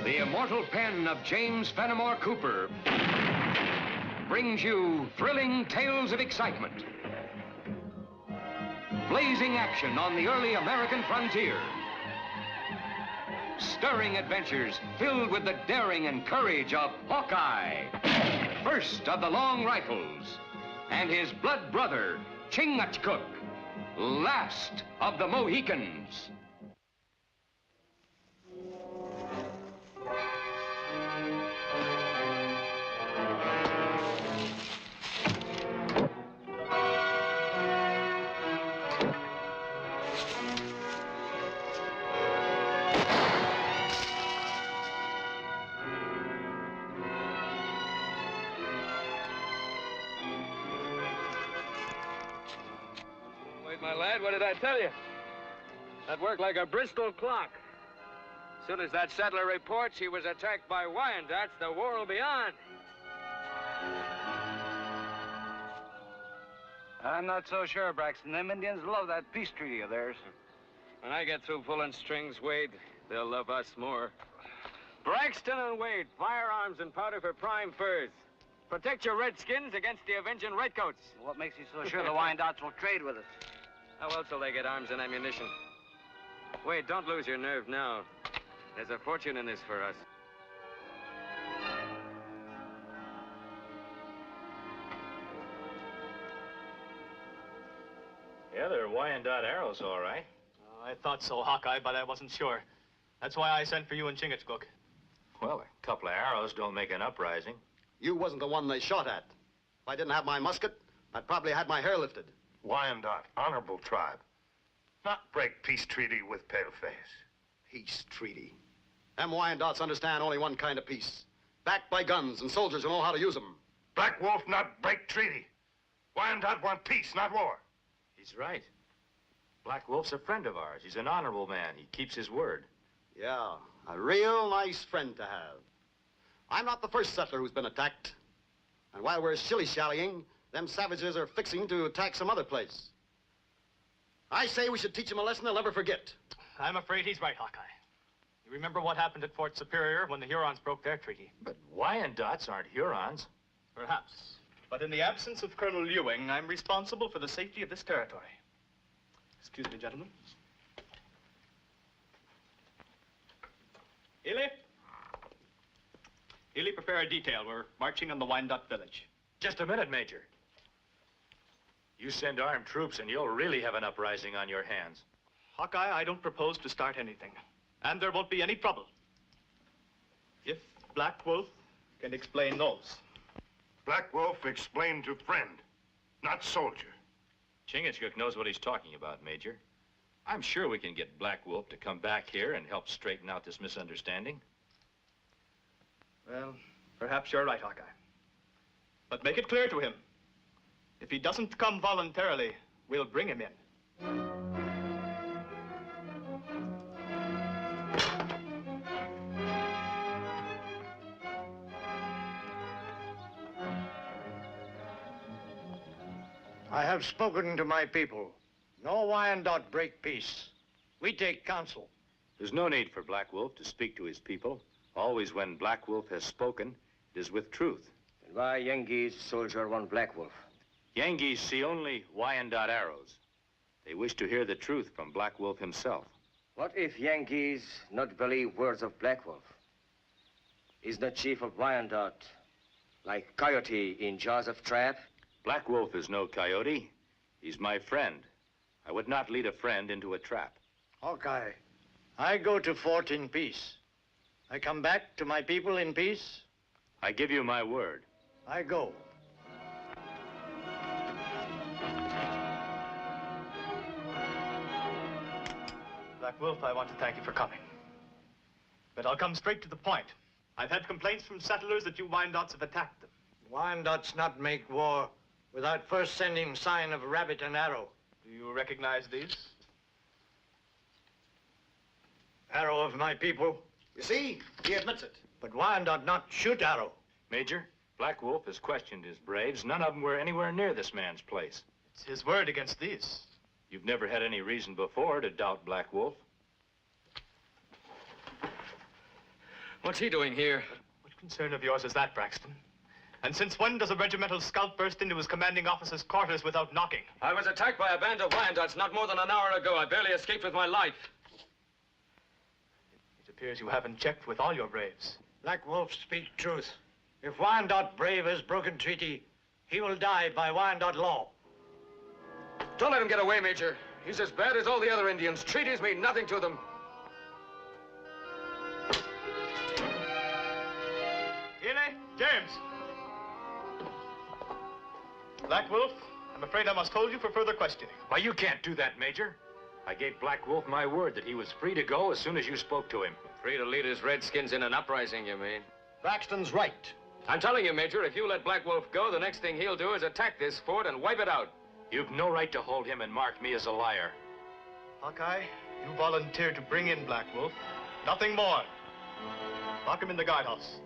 The immortal pen of James Fenimore Cooper brings you thrilling tales of excitement, blazing action on the early American frontier, stirring adventures filled with the daring and courage of Hawkeye, first of the Long Rifles, and his blood brother, Chingachgook, last of the Mohicans. My lad, what did I tell you? That worked like a Bristol clock. As soon as that settler reports he was attacked by Wyandots, the war will be on. I'm not so sure, Braxton. Them Indians love that peace treaty of theirs. When I get through pulling strings, Wade, they'll love us more. Braxton and Wade, firearms and powder for prime furs. Protect your redskins against the avenging redcoats. What makes you so sure the Wyandots will trade with us? How else will they get arms and ammunition? Wait, don't lose your nerve now. There's a fortune in this for us. Yeah, they're Wyandotte arrows, all right. I thought so, Hawkeye, but I wasn't sure. That's why I sent for you and Chingachgook. Well, a couple of arrows don't make an uprising. You wasn't the one they shot at. If I didn't have my musket, I'd probably had my hair lifted. Wyandotte, honorable tribe. Not break peace treaty with paleface. Peace treaty. Them Wyandottes understand only one kind of peace. Backed by guns and soldiers who know how to use them. Black Wolf not break treaty. Wyandotte want peace, not war. He's right. Black Wolf's a friend of ours. He's an honorable man. He keeps his word. Yeah, a real nice friend to have. I'm not the first settler who's been attacked. And while we're shilly-shallying, them savages are fixing to attack some other place. I say we should teach them a lesson they'll never forget. I'm afraid he's right, Hawkeye. You remember what happened at Fort Superior when the Hurons broke their treaty? But Wyandottes aren't Hurons. Perhaps. But in the absence of Colonel Ewing, I'm responsible for the safety of this territory. Excuse me, gentlemen. Ely? Ely, prepare a detail. We're marching on the Wyandotte village. Just a minute, Major. You send armed troops and you'll really have an uprising on your hands. Hawkeye, I don't propose to start anything. And there won't be any trouble. If Black Wolf can explain those. Black Wolf explained to friend, not soldier. Chingachgook knows what he's talking about, Major. I'm sure we can get Black Wolf to come back here and help straighten out this misunderstanding. Well, perhaps you're right, Hawkeye. But make it clear to him. If he doesn't come voluntarily, we'll bring him in. I have spoken to my people. No Wyandotte break peace. We take counsel. There's no need for Black Wolf to speak to his people. Always when Black Wolf has spoken, it is with truth. And why Yengeese soldier want Black Wolf? Yengeese see only Wyandotte arrows. They wish to hear the truth from Black Wolf himself. What if Yengeese not believe words of Black Wolf? Is the chief of Wyandotte like coyote in jaws of trap? Black Wolf is no coyote. He's my friend. I would not lead a friend into a trap. Hawkeye, I go to fort in peace. I come back to my people in peace. I give you my word. I go. Black Wolf, I want to thank you for coming. But I'll come straight to the point. I've had complaints from settlers that you Wyandottes have attacked them. Wyandottes not make war without first sending sign of rabbit and arrow. Do you recognize these? Arrow of my people. You see, he admits it. But Wyandotte not shoot arrow. Major, Black Wolf has questioned his braves. None of them were anywhere near this man's place. It's his word against these. You've never had any reason before to doubt Black Wolf. What's he doing here? What concern of yours is that, Braxton? And since when does a regimental scout burst into his commanding officer's quarters without knocking? I was attacked by a band of Wyandots not more than an hour ago. I barely escaped with my life. It appears you haven't checked with all your braves. Black Wolf speaks truth. If Wyandotte brave has broken treaty, he will die by Wyandotte law. Don't let him get away, Major. He's as bad as all the other Indians. Treaties mean nothing to them. Healy, James. Black Wolf, I'm afraid I must hold you for further questioning. Why, you can't do that, Major. I gave Black Wolf my word that he was free to go as soon as you spoke to him. Free to lead his redskins in an uprising, you mean? Braxton's right. I'm telling you, Major, if you let Black Wolf go, the next thing he'll do is attack this fort and wipe it out. You've no right to hold him and mark me as a liar. Hawkeye, you volunteered to bring in Black Wolf. Nothing more. Lock him in the guardhouse.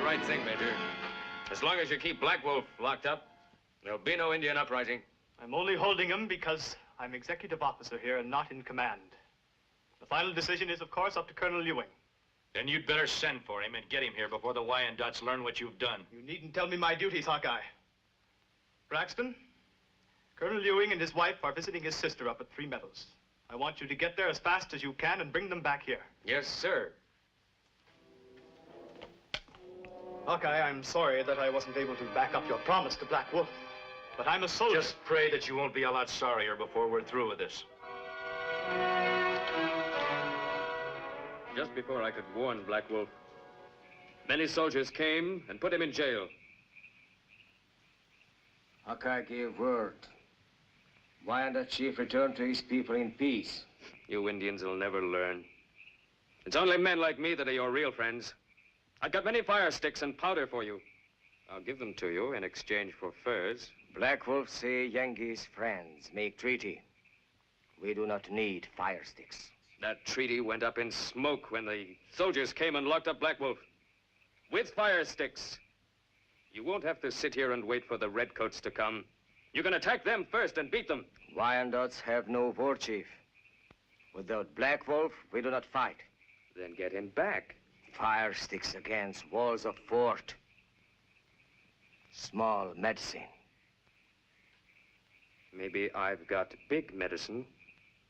Right thing, Major. As long as you keep Black Wolf locked up, there'll be no Indian uprising. I'm only holding him because I'm executive officer here and not in command. The final decision is, of course, up to Colonel Ewing. Then you'd better send for him and get him here before the Wyandottes learn what you've done. You needn't tell me my duties, Hawkeye. Braxton, Colonel Ewing and his wife are visiting his sister up at Three Meadows. I want you to get there as fast as you can and bring them back here. Yes, sir. Hawkeye, I'm sorry that I wasn't able to back up your promise to Black Wolf. But I'm a soldier. Just pray that you won't be a lot sorrier before we're through with this. Just before I could warn Black Wolf, many soldiers came and put him in jail. Hawkeye gave word. Wyandotte chief returned to his people in peace. You Indians will never learn. It's only men like me that are your real friends. I've got many fire sticks and powder for you. I'll give them to you in exchange for furs. Black Wolf say Yankees friends make treaty. We do not need fire sticks. That treaty went up in smoke when the soldiers came and locked up Black Wolf. With fire sticks. You won't have to sit here and wait for the redcoats to come. You can attack them first and beat them. Wyandottes have no war chief. Without Black Wolf, we do not fight. Then get him back. Fire sticks against walls of fort. Small medicine. Maybe I've got big medicine.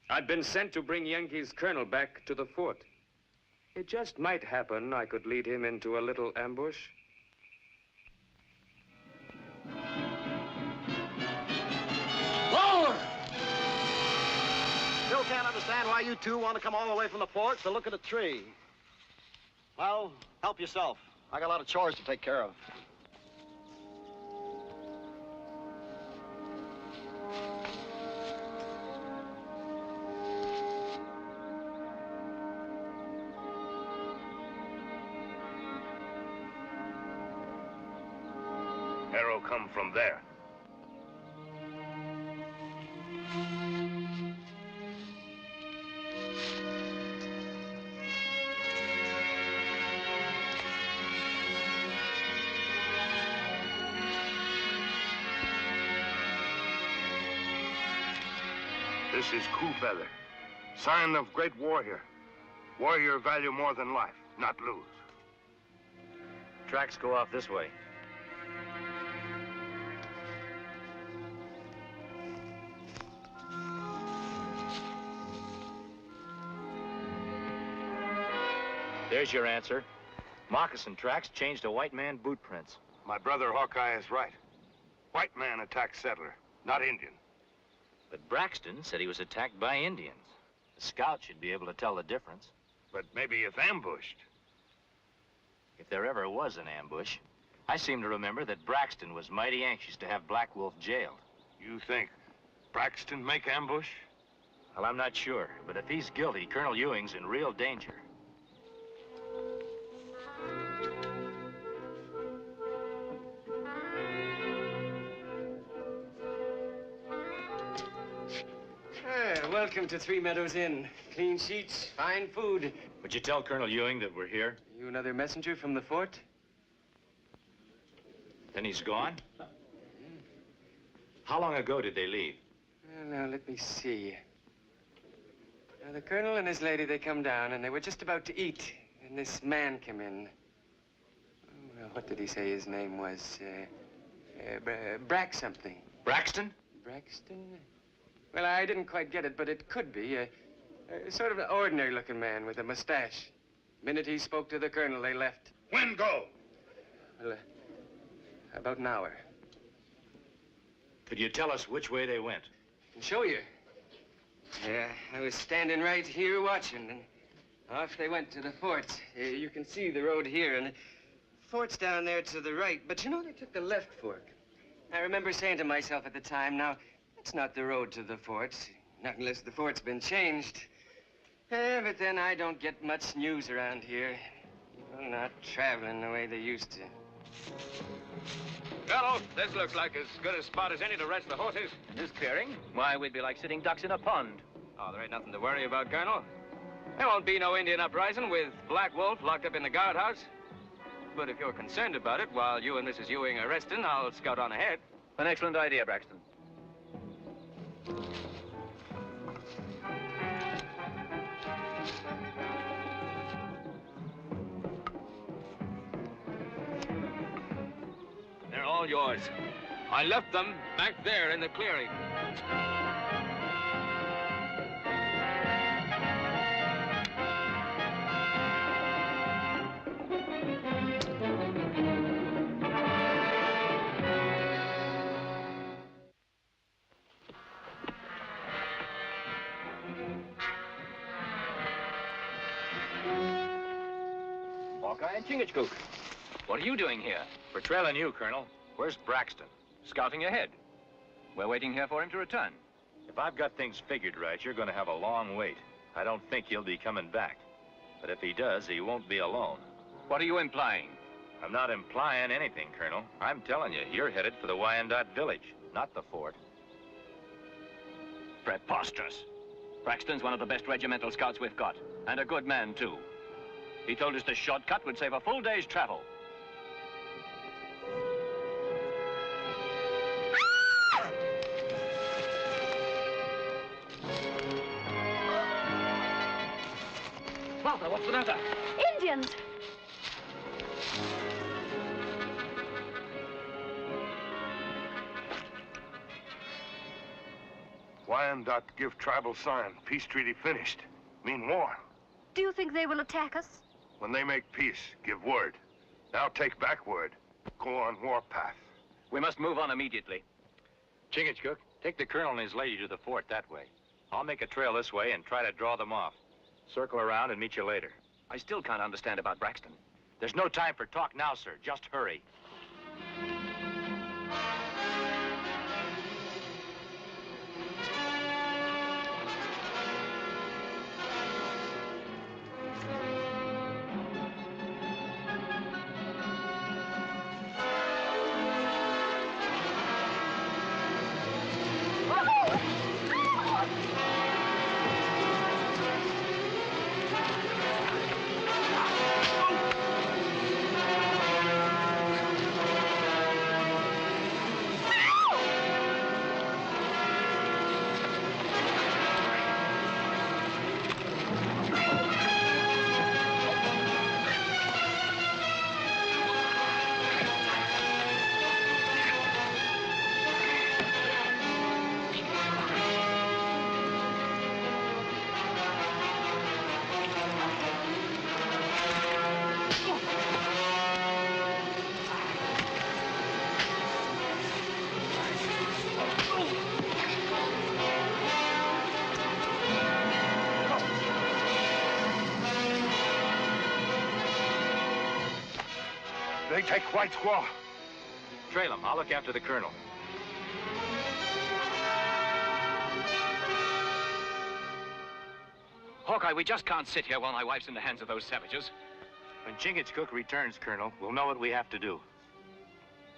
I've been sent to bring Yankee's colonel back to the fort. It just might happen I could lead him into a little ambush. Forward! Still can't understand why you two want to come all the way from the fort to look at a tree. Well, help yourself. I got a lot of chores to take care of. Arrow come from there. This is Cool Feather, sign of great warrior. Warrior value more than life, not lose. Tracks go off this way. There's your answer. Moccasin tracks changed to white man boot prints. My brother Hawkeye is right. White man attacked settler, not Indian. But Braxton said he was attacked by Indians. The scout should be able to tell the difference. But maybe it's ambushed. If there ever was an ambush, I seem to remember that Braxton was mighty anxious to have Black Wolf jailed. You think Braxton make ambush? Well, I'm not sure, but if he's guilty, Colonel Ewing's in real danger. Hey, well, Welcome to Three Meadows Inn. Clean sheets, fine food. Would you tell Colonel Ewing that we're here? You another messenger from the fort? Then he's gone? How long ago did they leave? Well, now, let me see. Now, the colonel and his lady, they come down, and they were just about to eat, and this man came in. Well, what did he say his name was? Brack something. Braxton? Braxton? Well, I didn't quite get it, but it could be. Sort of an ordinary-looking man with a mustache. The minute he spoke to the colonel, they left. When go? Well, about an hour. Could you tell us which way they went? I can show you. Yeah, I was standing right here watching, and off they went to the fort. You can see the road here, and the fort's down there to the right. But you know, they took the left fork. I remember saying to myself at the time, now, that's not the road to the fort. Not unless the fort's been changed. But then I don't get much news around here. People not traveling the way they used to. Colonel, this looks like as good a spot as any to rest the horses. This clearing? Why, we'd be like sitting ducks in a pond. Oh, there ain't nothing to worry about, Colonel. There won't be no Indian uprising with Black Wolf locked up in the guardhouse. But if you're concerned about it, while you and Mrs. Ewing are resting, I'll scout on ahead. An excellent idea, Braxton. They're all yours. I left them back there in the clearing. Hawkeye and Chingachgook. What are you doing here? We're trailing you, Colonel. Where's Braxton? Scouting ahead. We're waiting here for him to return. If I've got things figured right, you're going to have a long wait. I don't think he'll be coming back. But if he does, he won't be alone. What are you implying? I'm not implying anything, Colonel. I'm telling you, you're headed for the Wyandotte village, not the fort. Preposterous. Braxton's one of the best regimental scouts we've got, and a good man, too. He told us the shortcut would save a full day's travel. Martha, what's the matter? Indians! Wyandotte give tribal sign. Peace treaty finished. Mean war. Do you think they will attack us? When they make peace, give word. Now take back word. Go on warpath. We must move on immediately. Chingachgook, take the colonel and his lady to the fort that way. I'll make a trail this way and try to draw them off. Circle around and meet you later. I still can't understand about Braxton. There's no time for talk now, sir. Just hurry. They take White Squaw. Trail him. I'll look after the colonel. Hawkeye, we just can't sit here while my wife's in the hands of those savages. When Chingachgook returns, Colonel, we'll know what we have to do.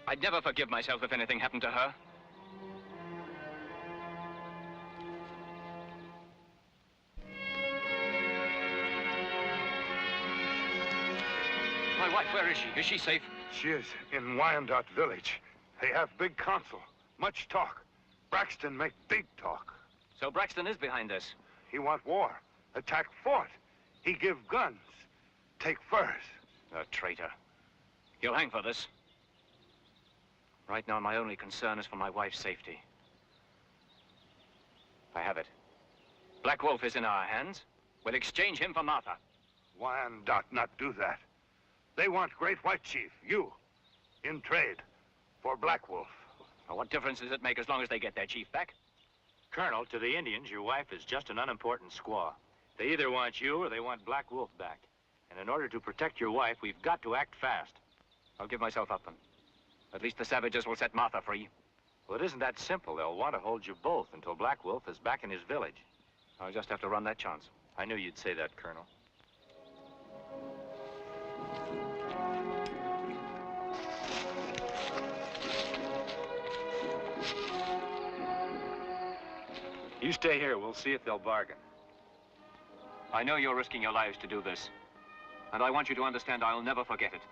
I'd never forgive myself if anything happened to her. My wife, where is she? Is she safe? She is in Wyandotte village. They have big council. Much talk. Braxton make big talk. So Braxton is behind this. He want war. Attack fort. He give guns. Take furs. A traitor. He'll hang for this. Right now, my only concern is for my wife's safety. I have it. Black Wolf is in our hands. We'll exchange him for Martha. Wyandotte not do that. They want Great White Chief, you, in trade for Black Wolf. Well, what difference does it make as long as they get their chief back? Colonel, to the Indians, your wife is just an unimportant squaw. They either want you or they want Black Wolf back. And in order to protect your wife, we've got to act fast. I'll give myself up then. At least the savages will set Martha free. Well, it isn't that simple. They'll want to hold you both until Black Wolf is back in his village. I'll just have to run that chance. I knew you'd say that, Colonel. You stay here. We'll see if they'll bargain. I know you're risking your lives to do this. And I want you to understand I'll never forget it.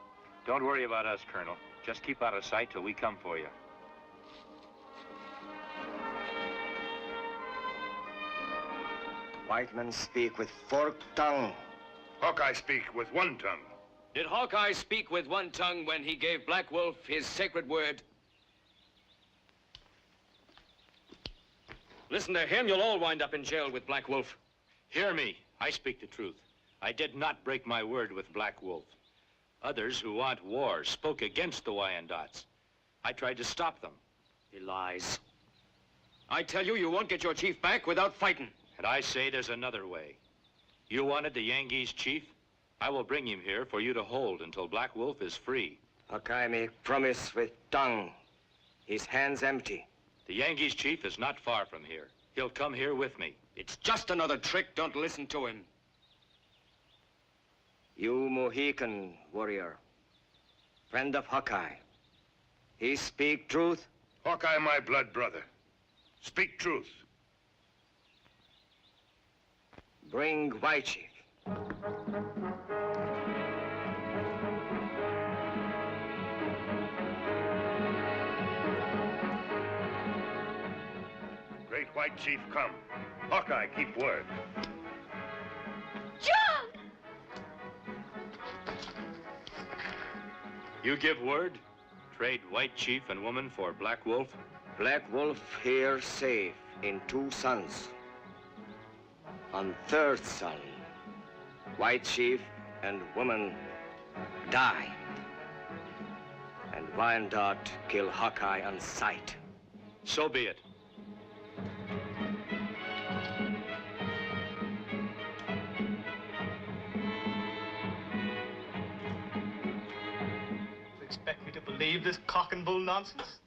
Don't worry about us, Colonel. Just keep out of sight till we come for you. White men speak with forked tongue. Hawkeye speak with one tongue. Did Hawkeye speak with one tongue when he gave Black Wolf his sacred word? Listen to him, you'll all wind up in jail with Black Wolf. Hear me. I speak the truth. I did not break my word with Black Wolf. Others who want war spoke against the Wyandottes. I tried to stop them. He lies. I tell you, you won't get your chief back without fighting. And I say there's another way. You wanted the Yankees chief? I will bring him here for you to hold until Black Wolf is free. Hawkeye make promise with tongue. His hands empty. The Yankees chief is not far from here. He'll come here with me. It's just another trick. Don't listen to him. You Mohican warrior, friend of Hawkeye. He speak truth? Hawkeye, my blood brother. Speak truth. Bring White Chief. Great White Chief come. Hawkeye, keep word. John! You give word? Trade White Chief and woman for Black Wolf? Black Wolf here safe in 2 sons. On 3rd son, White Chief and woman die. And Wyandotte kill Hawkeye on sight. So be it. Expect me to believe this cock and bull nonsense?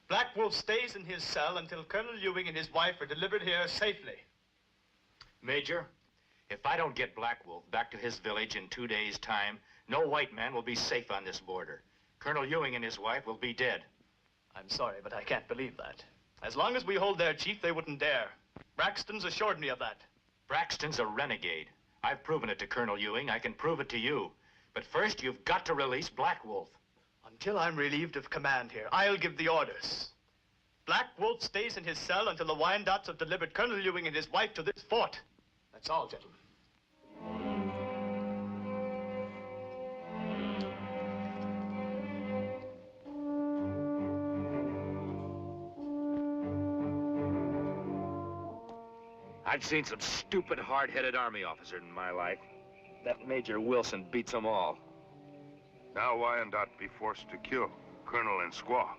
Black Wolf stays in his cell until Colonel Ewing and his wife are delivered here safely. Major, if I don't get Black Wolf back to his village in 2 days' time, no white man will be safe on this border. Colonel Ewing and his wife will be dead. I'm sorry, but I can't believe that. As long as we hold their chief, they wouldn't dare. Braxton's assured me of that. Braxton's a renegade. I've proven it to Colonel Ewing. I can prove it to you. But first, you've got to release Black Wolf. Until I'm relieved of command here, I'll give the orders. Black Wolf stays in his cell until the Wyandottes have delivered Colonel Ewing and his wife to this fort. That's all, gentlemen. I've seen some stupid, hard-headed army officers in my life. That Major Wilson beats them all. Now Wyandotte be forced to kill Colonel and squaw.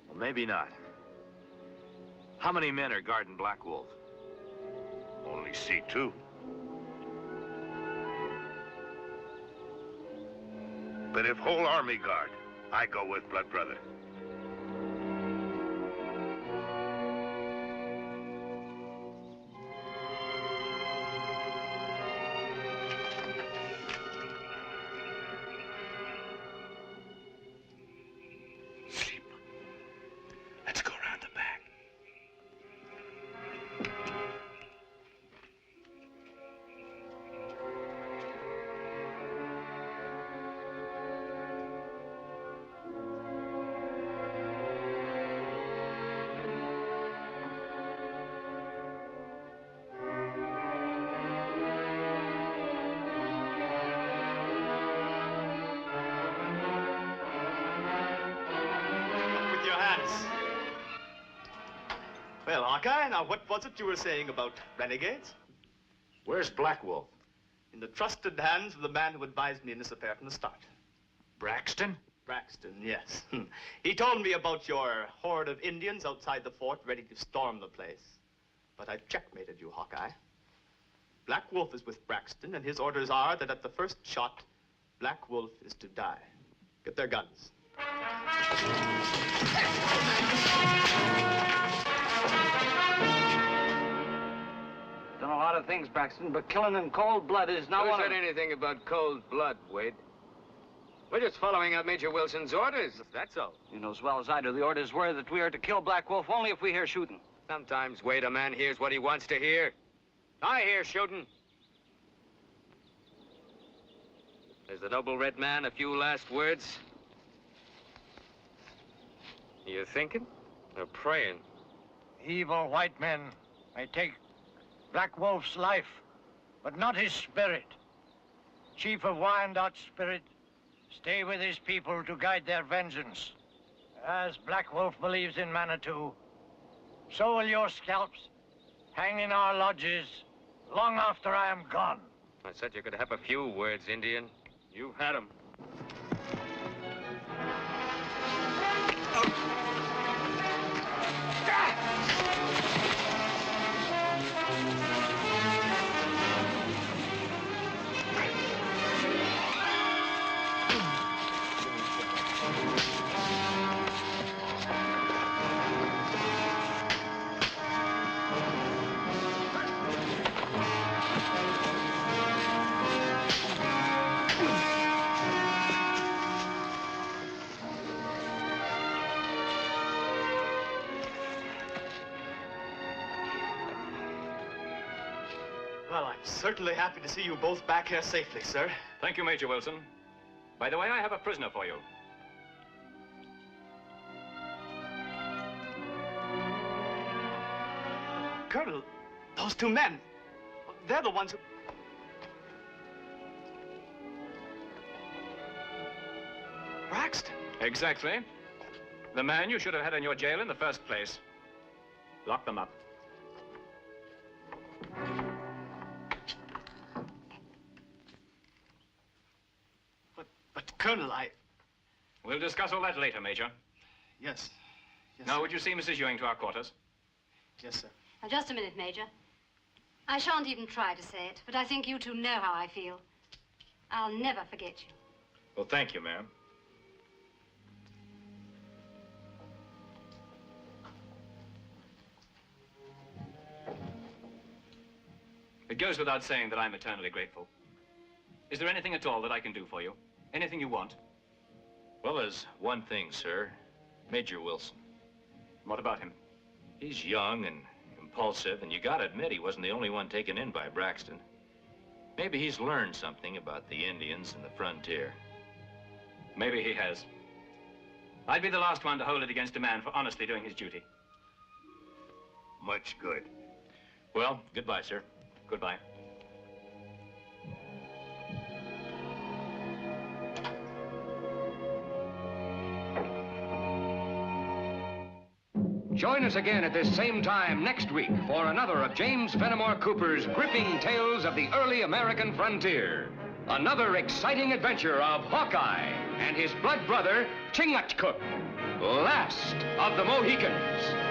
Well, maybe not. How many men are guarding Black Wolf? Only see 2. But if whole army guard, I go with blood brother. Sleep. Let's go around the back. Hawkeye, now what was it you were saying about renegades? Where's Black Wolf? In the trusted hands of the man who advised me in this affair from the start. Braxton? Braxton, yes. He told me about your horde of Indians outside the fort ready to storm the place. But I've checkmated you, Hawkeye. Black Wolf is with Braxton, and his orders are that at the first shot, Black Wolf is to die. Get their guns. Done a lot of things, Braxton, but killing in cold blood is not Who one said of... anything about cold blood, Wade? We're just following out Major Wilson's orders, that's all. You know as well as I do, the orders were that we are to kill Black Wolf only if we hear shooting. Sometimes, Wade, a man hears what he wants to hear. I hear shooting. Has the noble red man a few last words? You thinking or praying? Evil white men may take Black Wolf's life, but not his spirit. Chief of Wyandot's spirit, stay with his people to guide their vengeance. As Black Wolf believes in Manitou, so will your scalps hang in our lodges long after I am gone. I said you could have a few words, Indian. You've had them. Well, I'm certainly happy to see you both back here safely, sir. Thank you, Major Wilson. By the way, I have a prisoner for you. Colonel, those two men, they're the ones who... Braxton. Exactly. The man you should have had in your jail in the first place. Lock them up. But Colonel, We'll discuss all that later, Major. Yes. Yes, Now, sir. would you see Mrs. Ewing to our quarters? Yes, sir. Now, just a minute, Major. I shan't even try to say it, but I think you two know how I feel. I'll never forget you. Well, thank you, ma'am. It goes without saying that I'm eternally grateful. Is there anything at all that I can do for you? Anything you want? Well, there's one thing, sir. Major Wilson. What about him? He's young and impulsive, and you gotta admit he wasn't the only one taken in by Braxton. Maybe he's learned something about the Indians and the frontier. Maybe he has. I'd be the last one to hold it against a man for honestly doing his duty. Much good. Well, goodbye, sir. Goodbye. Join us again at this same time next week for another of James Fenimore Cooper's gripping tales of the early American frontier. Another exciting adventure of Hawkeye and his blood brother, Chingachgook, last of the Mohicans.